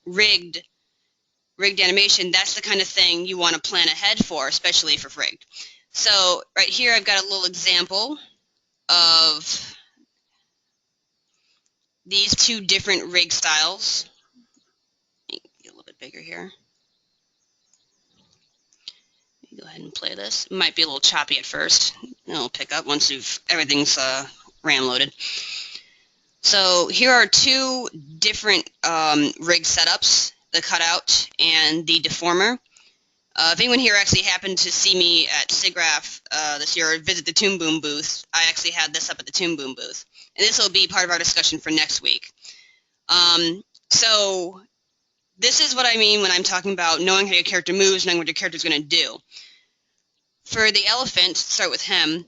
rigged animation, that's the kind of thing you want to plan ahead for, especially for rigged. So right here I've got a little example of these two different rig styles. Let me get a little bit bigger here. Let me go ahead and play this. It might be a little choppy at first. It'll pick up once everything's RAM loaded. So here are two different rig setups, the cutout and the deformer. If anyone here actually happened to see me at SIGGRAPH this year or visit the Toon Boom booth, I actually had this up at the Toon Boom booth. And this will be part of our discussion for next week. So this is what I mean when I'm talking about knowing how your character moves, knowing what your character's going to do. For the elephant, start with him,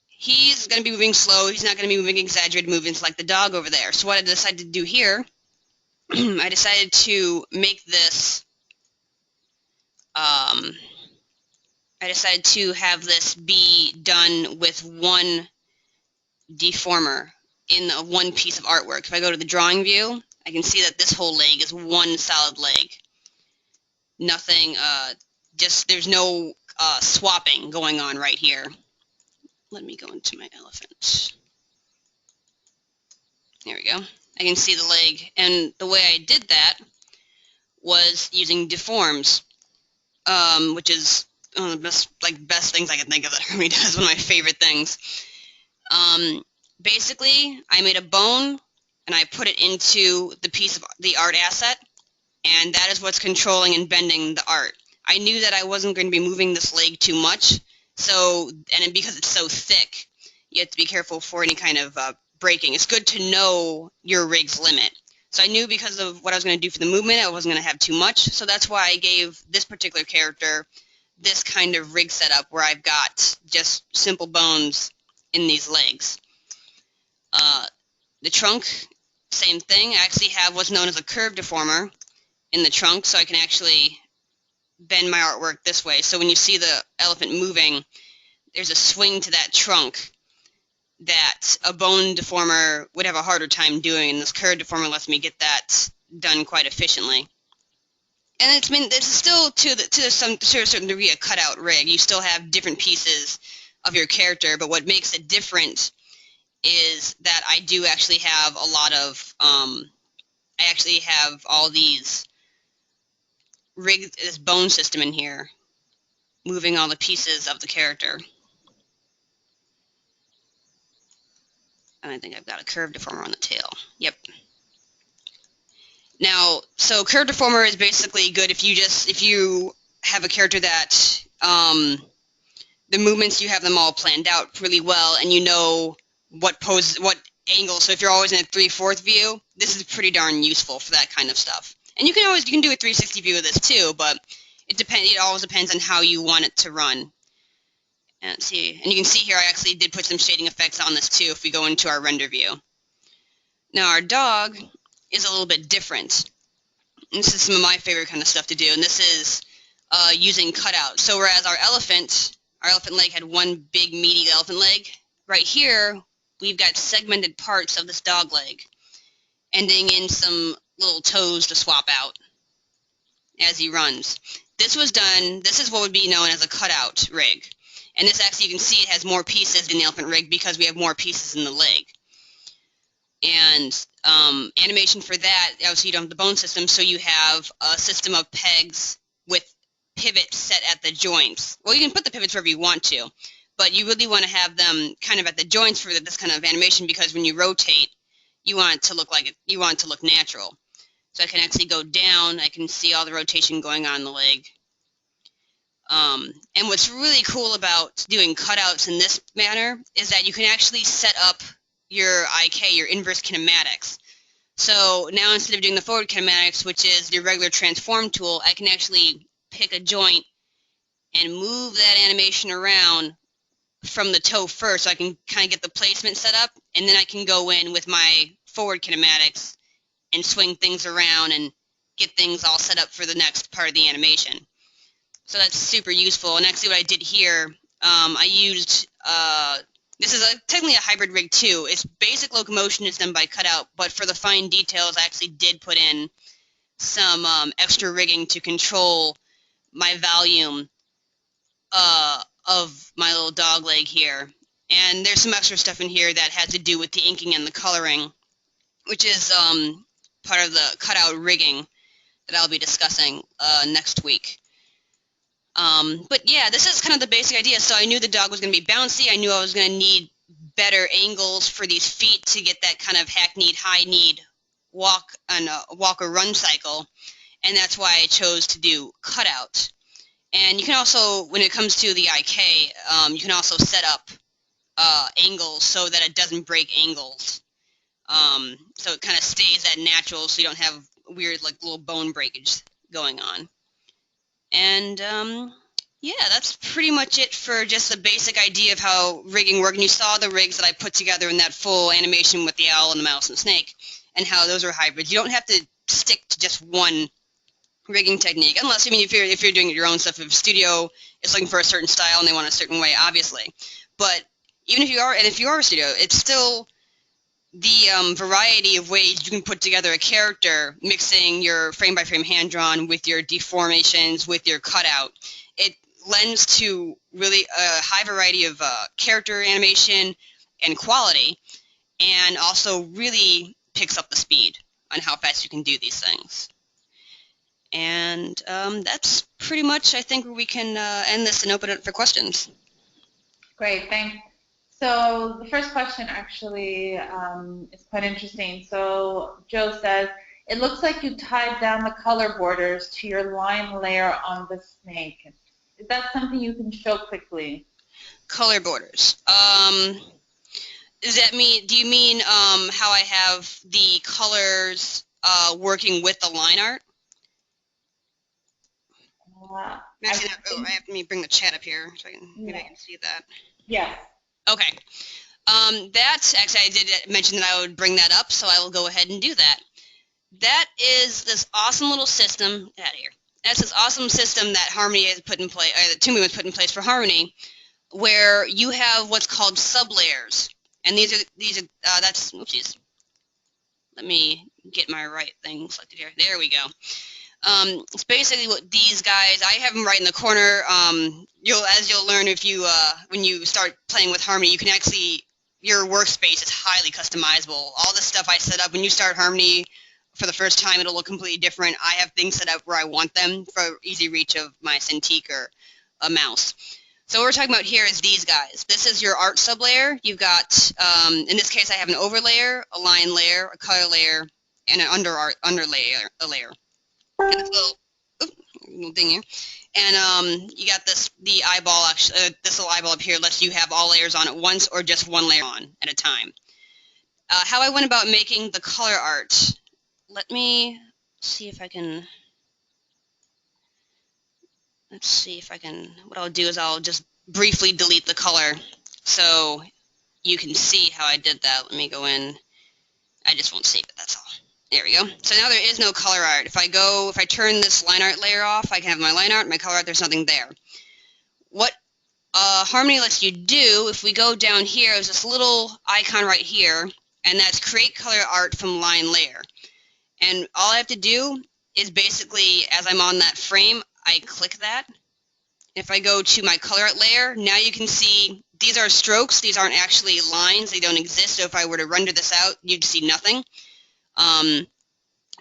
he's going to be moving slow. He's not going to be moving exaggerated movements like the dog over there. So what I decided to do here, I decided to make this I decided to have this be done with one deformer in one piece of artwork. If I go to the drawing view, I can see that this whole leg is one solid leg. Nothing, there's no swapping going on right here. Let me go into my elephant. There we go. I can see the leg, and the way I did that was using deforms, which is one of the best things I can think of that Harmony does. One of my favorite things. Basically, I made a bone and I put it into the piece of the art asset, and that is what's controlling and bending the art. I knew that I wasn't going to be moving this leg too much, and because it's so thick, you have to be careful for any kind of breaking. It's good to know your rig's limit. So I knew because of what I was going to do for the movement, I wasn't going to have too much, so that's why I gave this particular character this kind of rig setup where I've got just simple bones in these legs. The trunk, same thing. I actually have what's known as a curve deformer in the trunk, so I can actually bend my artwork this way. So when you see the elephant moving, there's a swing to that trunk that a bone deformer would have a harder time doing, and this curve deformer lets me get that done quite efficiently. And it's still to a certain degree a cutout rig. You still have different pieces of your character, but what makes it different is that I do actually have a lot of, I actually have all these this bone system in here, moving all the pieces of the character. And I think I've got a curve deformer on the tail. Yep. Now, so curve deformer is basically good if you have a character that the movements, you have them all planned out really well, and you know what pose, what angle. So if you're always in a 3/4 view, this is pretty darn useful for that kind of stuff. And you can do a 360 view of this too, but it always depends on how you want it to run. And you can see here I actually did put some shading effects on this too if we go into our render view. Now our dog is a little bit different. And this is some of my favorite kind of stuff to do, and this is using cutout. So whereas our elephant leg had one big meaty elephant leg, right here we've got segmented parts of this dog leg, ending in some little toes to swap out as he runs. This is what would be known as a cutout rig. And this actually, you can see it has more pieces in the elephant rig because we have more pieces in the leg. And animation for that, obviously you don't have the bone system, so you have a system of pegs with pivots set at the joints. Well, you can put the pivots wherever you want to, but you really want to have them kind of at the joints for this kind of animation, because when you rotate, you want it to look natural. So I can actually go down, I can see all the rotation going on in the leg. And what's really cool about doing cutouts in this manner is that you can actually set up your IK, your inverse kinematics. So now instead of doing the forward kinematics, which is your regular transform tool, I can actually pick a joint and move that animation around from the toe first, so I can kind of get the placement set up, and then I can go in with my forward kinematics and swing things around and get things all set up for the next part of the animation. So that's super useful. And actually what I did here, I used, this is technically a hybrid rig too. Its basic locomotion is done by cutout, but for the fine details I actually did put in some extra rigging to control my volume of my little dog leg here. And there's some extra stuff in here that has to do with the inking and the coloring, which is part of the cutout rigging that I'll be discussing next week. But yeah, this is kind of the basic idea. So I knew the dog was going to be bouncy. I knew I was going to need better angles for these feet to get that kind of hackneyed, high-kneed walk or run cycle, and that's why I chose to do cutout. And you can also, when it comes to the IK, you can also set up angles so that it doesn't break angles. So it kind of stays at natural, so you don't have weird little bone breakage going on. And yeah, that's pretty much it for just the basic idea of how rigging works. And you saw the rigs that I put together in that full animation with the owl and the mouse and the snake, and how those are hybrids. You don't have to stick to just one rigging technique, unless, I mean, if you're doing your own stuff, if studio is looking for a certain style and they want a certain way, obviously. But even if you are, and if you are a studio, it's still the variety of ways you can put together a character, mixing your frame-by-frame hand-drawn with your deformations, with your cutout. It lends to really a high variety of character animation and quality, and also really picks up the speed on how fast you can do these things. And that's pretty much, I think, where we can end this and open it for questions. Great, thanks. So the first question actually is quite interesting. So Joe says, it looks like you tied down the color borders to your line layer on the snake. Is that something you can show quickly? Color borders. Does that mean, do you mean how I have the colors working with the line art? Actually, let me bring the chat up here so maybe I can see that. Yes. Okay. That's actually, I did mention that I would bring that up, so I will go ahead and do that. That is this awesome little system. Out of here. That's this awesome system that Harmony has put in place, or that Toon has put in place for Harmony, where you have what's called sublayers, and these are that's oopsies. Let me get my right thing selected here. There we go. It's basically what these guys, I have them right in the corner. As you'll learn if you when you start playing with Harmony, you can actually, your workspace is highly customizable. All the stuff I set up when you start Harmony for the first time, it'll look completely different. I have things set up where I want them for easy reach of my Cintiq or a mouse. So what we're talking about here is these guys. This is your art sublayer. You've got, in this case, I have an overlayer, a line layer, a color layer, and an underlayer, a layer. And this little thing here, and you got the eyeball. Actually, this little eyeball up here lets you have all layers on at once, or just one layer on at a time. How I went about making the color art. Let me see if I can. Let's see if I can. What I'll do is I'll just briefly delete the color, so you can see how I did that. Let me go in. I just won't save it. That's all. There we go. So now there is no color art. If I turn this line art layer off, I can have my line art, my color art, there's nothing there. What Harmony lets you do, if we go down here, is this little icon right here, and that's create color art from line layer. And all I have to do is basically, as I'm on that frame, I click that. If I go to my color art layer, now you can see these are strokes. These aren't actually lines. They don't exist. So if I were to render this out, you'd see nothing.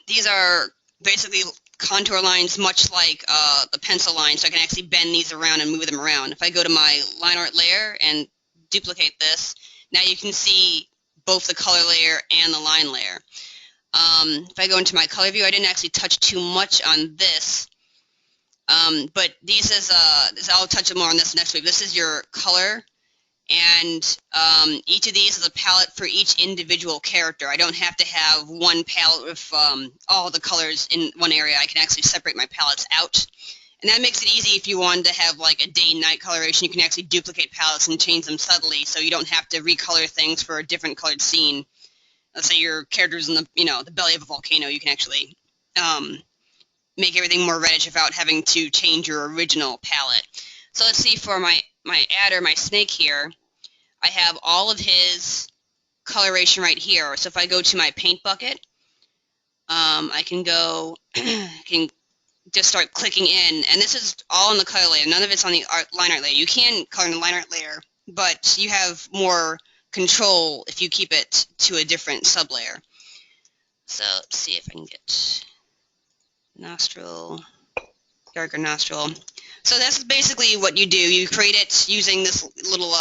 These are basically contour lines, much like the pencil line, so I can actually bend these around and move them around. If I go to my line art layer and duplicate this, now you can see both the color layer and the line layer. If I go into my color view, I didn't actually touch too much on this, but I'll touch more on this next week. This is your color. And each of these is a palette for each individual character. I don't have to have one palette with all the colors in one area. I can actually separate my palettes out. And that makes it easy if you wanted to have like a day-night coloration. You can actually duplicate palettes and change them subtly, so you don't have to recolor things for a different colored scene. Let's say your character's in the belly of a volcano. You can actually make everything more reddish without having to change your original palette. So let's see, for my adder, my snake here, I have all of his coloration right here. So if I go to my paint bucket, I can go, can just start clicking in, and this is all in the color layer. None of it's on the line art layer. You can color in the line art layer, but you have more control if you keep it to a different sublayer. So let's see if I can get nostril, darker nostril. So that's basically what you do. You create it using this little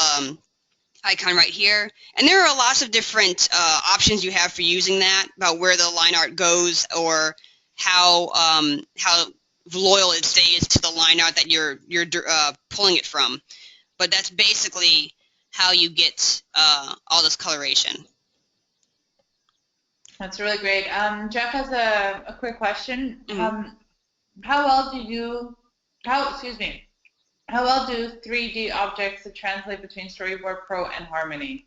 icon right here. And there are lots of different options you have for using that, about where the line art goes, or how loyal it stays to the line art that you're pulling it from. But that's basically how you get all this coloration. That's really great. Jeff has a quick question. Mm-hmm. How well do 3D objects translate between Storyboard Pro and Harmony?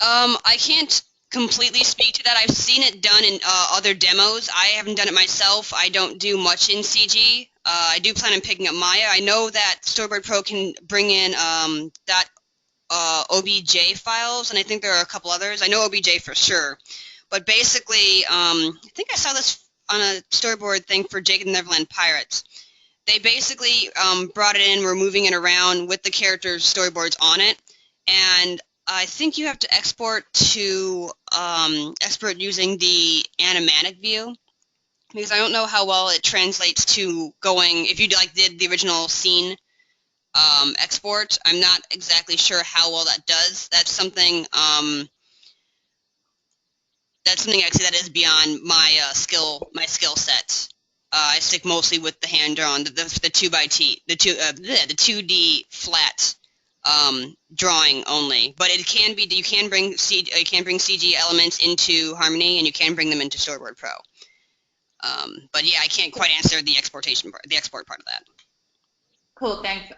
I can't completely speak to that. I've seen it done in other demos. I haven't done it myself. I don't do much in CG. I do plan on picking up Maya. I know that Storyboard Pro can bring in .obj files, and I think there are a couple others. I know OBJ for sure. But basically, I think I saw this on a storyboard thing for Jake and the Neverland Pirates. They basically brought it in, were moving it around with the characters' storyboards on it, and I think you have to export to export using the animatic view, because I don't know how well it translates to going, if you did the original scene export. I'm not exactly sure how well that does. That's something actually that is beyond my skill set. I stick mostly with the hand drawn, the 2D flat drawing only. But it can be, you can bring CG elements into Harmony, and you can bring them into Storyboard Pro. But yeah, I can't quite answer the export part of that. Cool, thanks.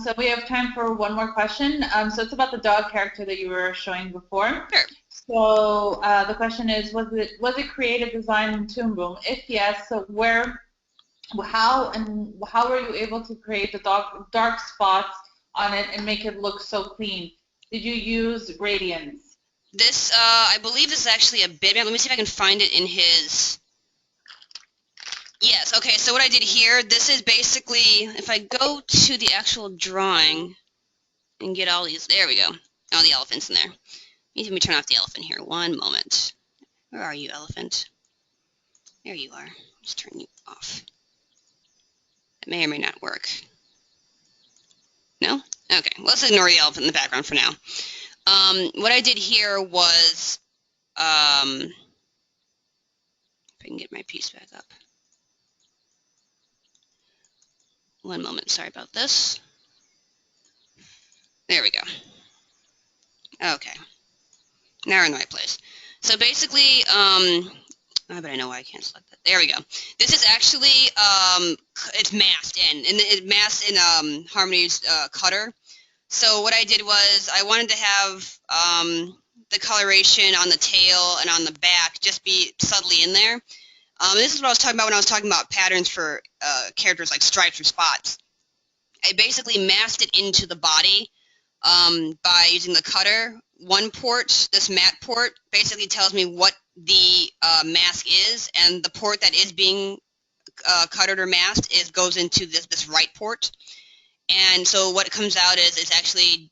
So we have time for one more question. So it's about the dog character that you were showing before. Sure. So the question is, was it created, designed in Toon Boom? If yes, so how were you able to create the dark spots on it and make it look so clean? Did you use gradients? This, I believe this is actually a bitmap. Let me see if I can find it in his... Yes, okay, so what I did here, this is basically, if I go to the actual drawing and get all these, there we go, all the elephants in there. Let me turn off the elephant here, one moment. Where are you, elephant? There you are. Just turn you off. It may or may not work. No? Okay, well, let's ignore the elephant in the background for now. What I did here was, if I can get my piece back up. One moment, sorry about this. There we go. Okay. Now we're in the right place. So basically, but I know why I can't select that. There we go. This is actually, it's masked in, and it masked in Harmony's cutter. So what I did was I wanted to have the coloration on the tail and on the back just be subtly in there. This is what I was talking about when I was talking about patterns for characters like stripes or spots. I basically masked it into the body by using the cutter. One port, this matte port, basically tells me what the mask is, and the port that is being cuttered or masked goes into this right port. And so what comes out is it's actually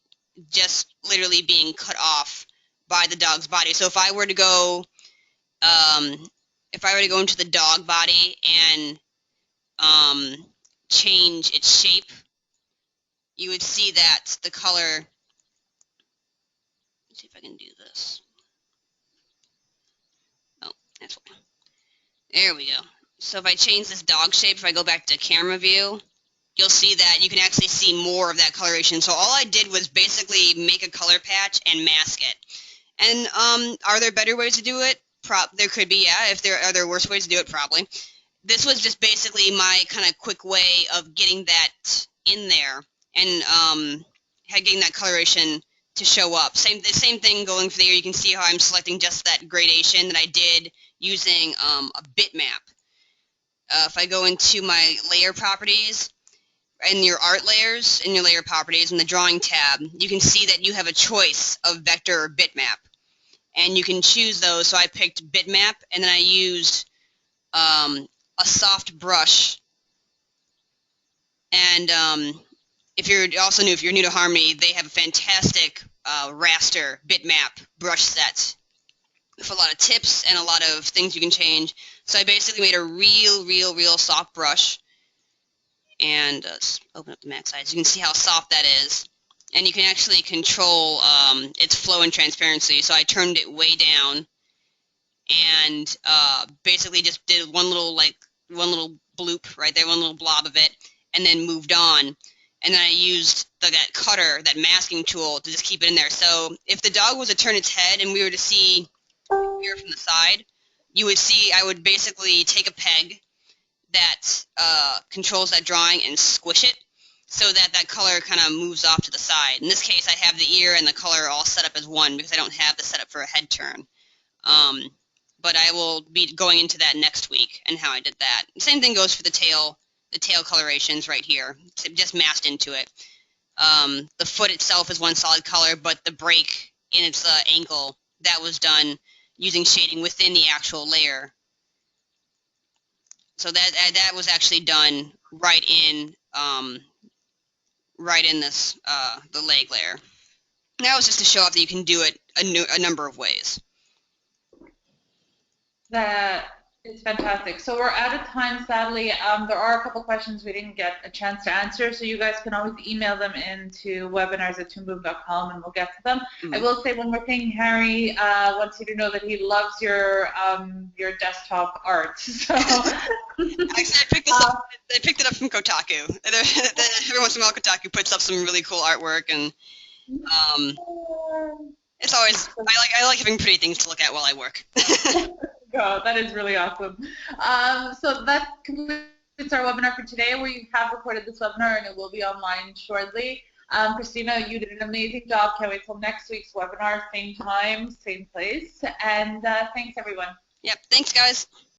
just literally being cut off by the dog's body. So if I were to go into the dog body and change its shape, you would see that the color, let's see if I can do this. Oh, that's fine. There we go. So if I change this dog shape, if I go back to camera view, you'll see that you can actually see more of that coloration. So all I did was basically make a color patch and mask it. And are there better ways to do it? There could be, yeah. If there are worse ways to do it, probably. This was just basically my kind of quick way of getting that in there and getting that coloration to show up. The same thing going for there. You can see how I'm selecting just that gradation that I did using a bitmap. If I go into my layer properties, in your art layers, in your layer properties, in the drawing tab, you can see that you have a choice of vector or bitmap. And you can choose those. So I picked bitmap, and then I used a soft brush. And if you're new to Harmony, they have a fantastic raster bitmap brush set with a lot of tips and a lot of things you can change. So I basically made a real soft brush. And let's open up the max size. You can see how soft that is. And you can actually control its flow and transparency. So I turned it way down and basically just did one little bloop right there, one little blob of it, and then moved on. And then I used that cutter, that masking tool, to just keep it in there. So if the dog was to turn its head and we were to see here from the side, you would see I would basically take a peg that controls that drawing and squish it so that that color kind of moves off to the side. In this case, I have the ear and the color all set up as one because I don't have the setup for a head turn. But I will be going into that next week and how I did that. The same thing goes for the tail colorations right here. It's just masked into it. The foot itself is one solid color, but the break in its ankle, that was done using shading within the actual layer. So that was actually done right in this the leg layer. That was just to show off that you can do it a number of ways. That is fantastic. So we're out of time, sadly. There are a couple questions we didn't get a chance to answer, so you guys can always email them into webinars@toonboom.com and we'll get to them. I will say one more thing. Harry wants you to know that he loves your desktop art. So. Actually, I picked it up from Kotaku. Every once in a while, Kotaku puts up some really cool artwork, and it's always I like having pretty things to look at while I work. Oh, that is really awesome. So that completes our webinar for today. We have recorded this webinar and it will be online shortly. Christina, you did an amazing job. Can't wait till next week's webinar, same time, same place. And thanks, everyone. Yep, thanks, guys.